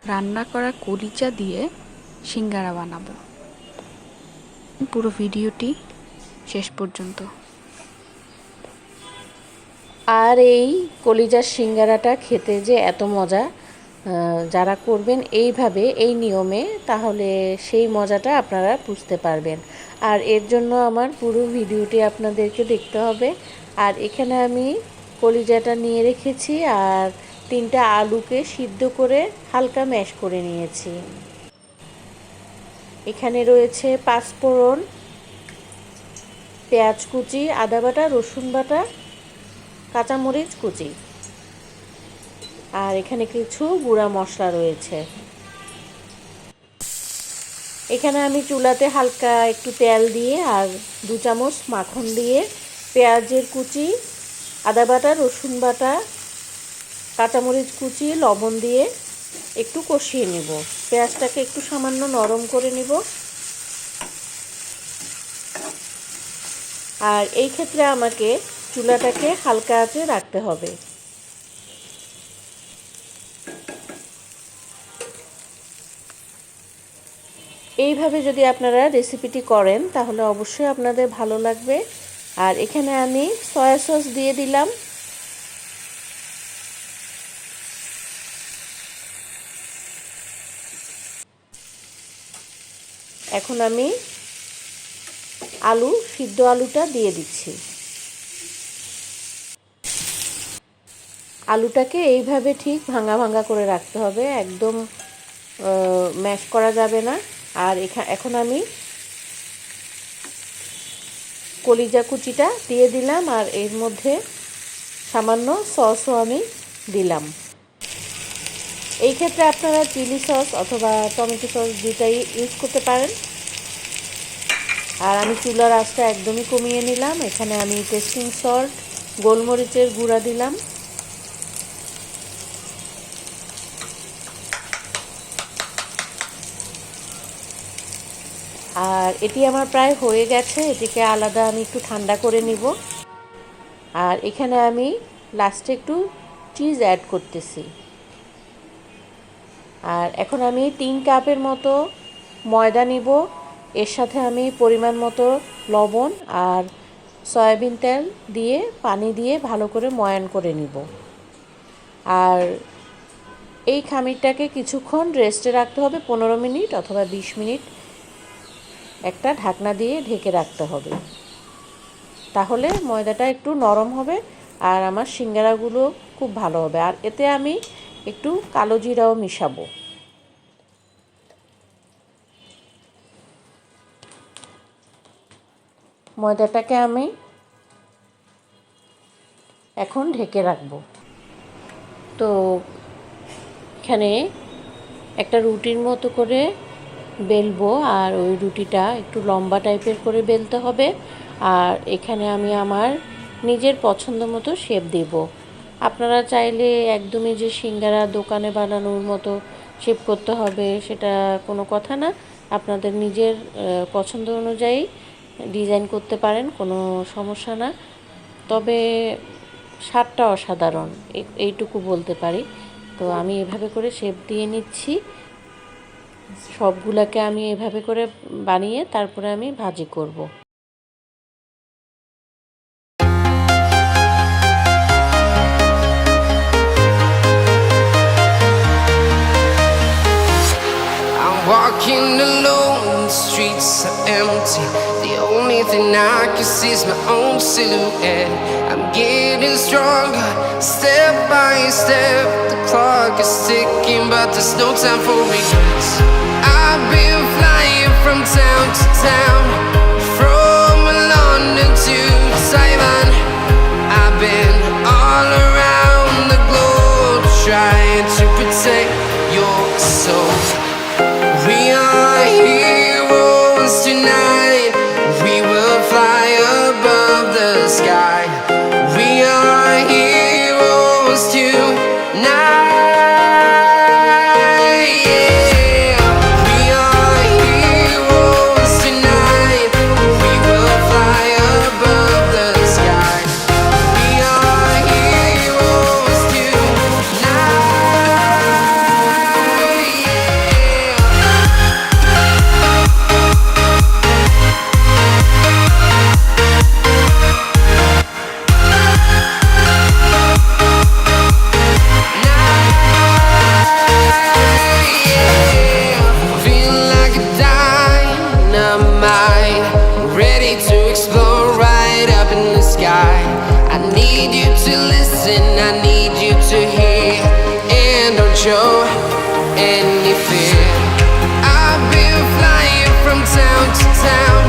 রান্না করা কলিজা দিয়ে সিঙ্গারা বানাবো। পুরো ভিডিওটি শেষ পর্যন্ত। আর এই কলিজার সিঙ্গারাটা খেতে যে এত মজা, যারা করবেন এইভাবে এই নিয়মে, তাহলে সেই মজাটা আপনারা বুঝতে পারবেন। আর এর জন্য আমার পুরো ভিডিওটি আপনাদেরকে দেখতে হবে। আর এখানে আমি কলিজাটা নিয়ে রেখেছি আর 3টা আলুকে সিদ্ধ করে হালকা ম্যাশ করে নিয়েছি। এখানে রয়েছে পাঁচফোড়ন, পেঁয়াজ কুচি, আদা বাটা, রসুন বাটা, কাঁচামরিচ কুচি, আর এখানে কিছু গুঁড়া মশলা রয়েছে। এখানে আমি চুলাতে হালকা একটু তেল দিয়ে আর 2 চামচ মাখন দিয়ে পেঁয়াজের কুচি, আদা বাটা, রসুন বাটা, কাঁচামরিচ কুচি, লবণ দিয়ে একটু কষিয়ে নিব। পেঁয়াজটাকে একটু সামান্য নরম করে নিব। আর এই ক্ষেত্রে আমাকে চুলাটাকে হালকা আঁচে রাখতে হবে। এইভাবে যদি আপনারা রেসিপিটি করেন তাহলে অবশ্যই আপনাদের ভালো লাগবে। আর এখানে আমি সয়া সস দিয়ে দিলাম। এখন আমি সিদ্ধ আলুটা দিয়ে দিচ্ছি। আলুটাকে এইভাবে ঠিক ভাঙা ভাঙা করে রাখতে হবে, একদম ম্যাশ করা যাবে না। আর এখন আমি কলিজা কুচিটা দিয়ে দিলাম আর এর মধ্যে সামান্য সসও আমি দিলাম। এই ক্ষেত্রে আপনারা চিলি সস অথবা টমেটো সস দুটাই ইউজ করতে পারেন। আর আমি চুলার আঁচটা একদমই কমিয়ে নিলাম। এখানে আমি টেস্টিং সল্ট, গোলমরিচের গুঁড়া দিলাম। আর এটি আমার প্রায় হয়ে গেছে। এটিকে আলাদা আমি একটু ঠান্ডা করে নিব। আর এখানে আমি লাস্টে একটু চিজ অ্যাড করতেছি। আর এখন আমি 3 কাপের মতো ময়দা নিব। এর সাথে আমি পরিমাণ মতো লবণ আর সয়াবিন তেল দিয়ে পানি দিয়ে ভালো করে ময়ান করে নিব। আর এই খামিরটাকে কিছুক্ষণ রেস্টে রাখতে হবে, 15 মিনিট অথবা 20 মিনিট একটা ঢাকনা দিয়ে ঢেকে রাখতে হবে। তাহলে ময়দাটা একটু নরম হবে আর আমার সিঙ্গারাগুলো খুব ভালো হবে। আর এতে আমি একটু কালো জিরাও মিশাবো। ময়দাটাকে আমি এখন ঢেকে রাখবো। তো এখানে একটা রুটির মতো করে বেলবো আর ওই রুটিটা একটু লম্বা টাইপের করে বেলতে হবে। আর এখানে আমি আমার নিজের পছন্দ মতো শেপ দেব। আপনারা চাইলে একদমই যে সিঙ্গারা দোকানে বানানোর মতো শেপ করতে হবে সেটা কোনো কথা না। আপনাদের নিজের পছন্দ অনুযায়ী ডিজাইন করতে পারেন, কোনো সমস্যা না। তবে স্বাদটা অসাধারণ, এইটুকু বলতে পারি। তো আমি এভাবে করে শেপ দিয়ে নিচ্ছি। সবগুলোকে আমি এভাবে করে বানিয়ে তারপরে আমি ভাজি করব। Walking alone, the streets are empty. The only thing I can see is my own silhouette. I'm getting stronger, step by step. The clock is ticking, but there's no time for regrets. I've been flying from town to town, from London to Taiwan. I've been all around the globe, trying to protect your soul. We are heroes tonight. We will fly above the sky. We are heroes tonight. Yeah. We are heroes tonight. We will fly above the sky. We are heroes tonight. show any fear. I've been flying from town to town,